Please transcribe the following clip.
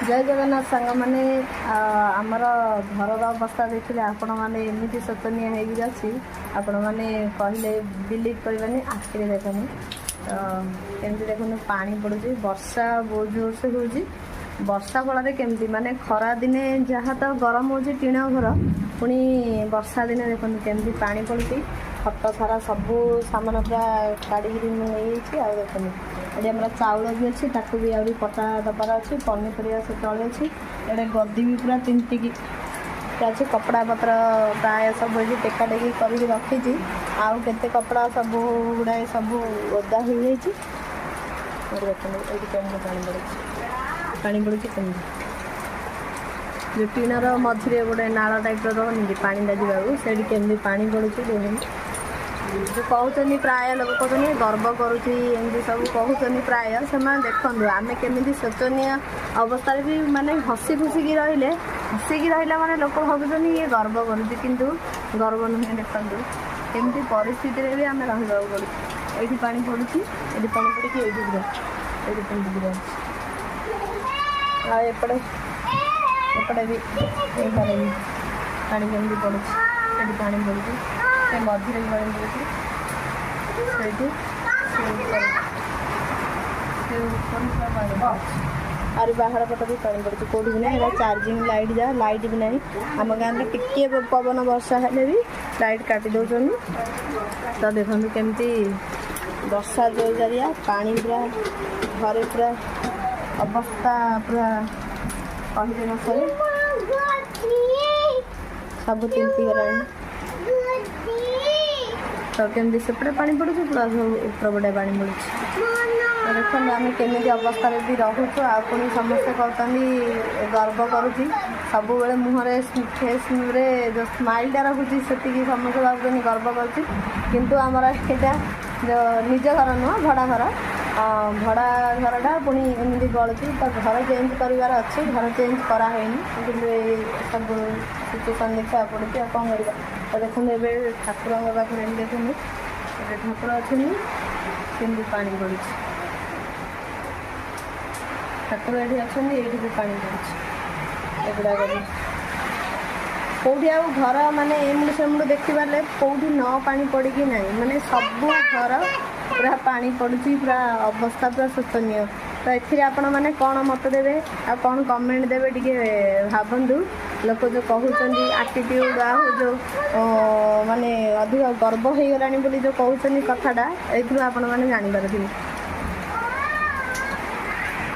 जय जगन्नाथ सांग मैंने आमर घर अवस्था देखिले आपण मैंने एमती शोचनीय होगी अच्छी आपण मैंने कहले बिलीव करवानी आखिरी देखनी तो केमती देखुन पानी पड़ू वर्षा बहुत जोर से हो वर्षा फल केमती माने खरा दिने जहाँ तो गरम हो टीण घर पुणी वर्षा दिने देखो केमती पानी पड़ती खत सारा सबू सामान पूरा काढ़ी नहीं आ देखनी ये हमारा चाउल भी अच्छी ताकू भी आहरी पटा दबार अच्छी पनीपरिया से तले अच्छी ये गदी भी पूरा तिंटिकी अच्छे कपड़ा पत्र प्राय सब टेका टेकी कर रखी आउ केते कपड़ा सब गुड़ाए सब ओदा हो देखते पानी पड़ू कमी जो टीणर मझे गोटे नाल टाइप रोनी कि पानी जावाक से केमी पानी पड़ू देखनी जो कहते प्राय लोग कहते गर्व करुँची एमती सब कहते प्राय से देखु आम केमी शोचनीय अवस्था भी माने हसी खुशिकी रहिले हसिकी रहा माने लोक भावुन ये गर्व करुँच किंतु गर्व नुहे देखु एमती परिस्थिति भी आम रहा पड़ू ये पानी पड़ू ये पानी पड़ी ये पूरा एपटे एपटे भी पानी केमती पड़ू ये पानी पड़ू से मझे भी पानी पड़ू आर बाहर पट भी पानी पड़ू कौटी भी ना चार्जिंग लाइट जा लाइट भी ना आम गाँव में टिके पवन वर्षा हेले भी लाइट काटी दौरान तो देखो केमती वर्षा जो जरिया पानी पूरा घरे पूरा अवस्था पूरा कहते न सर सब तिंटी गला तो केमती सेपटे पानी पड़ू प्लस उपरपटे पानी पड़ू देखो आम केमी अवस्था भी रोचु आनी समस्ते कहते गर्व करुँच सब मुहरे फेस जो स्माइलटा रखुच्छी से समस्त भावुन गर्व करुँच आमर यहाँ जो निज घर नुह भड़ा घर भड़ा घरटा पुणी एमती गलुची तो घर चेंज करार अच्छे घर चेंज कराई कि सब सिचुएसन देखा पड़े कौन कर तो देखो ये ठाकुर पाखे देखुन ठाकुर अच्छे केमती पानी पड़ू ठाकुर ये अच्छा ये भी पानी पड़ू एगुड़ा कौटी आ घर माने एमुड़ सेमुड़ देखी पारे कौटी न पानी पड़ी ना माने सब घर पूरा पानी पड़ुची पूरा अवस्था पूरा शोचनीय तो एथिरे आपण माने कौन मत देवे आ कौन कमेंट देवे टिके भावंतु लोक जो कहउचंदी एटीट्यूड आ जो माने अधिक गर्व हो गलानी बोली जो कहउचंदी कथाटा एथुर आपण माने जानि पारथिबे।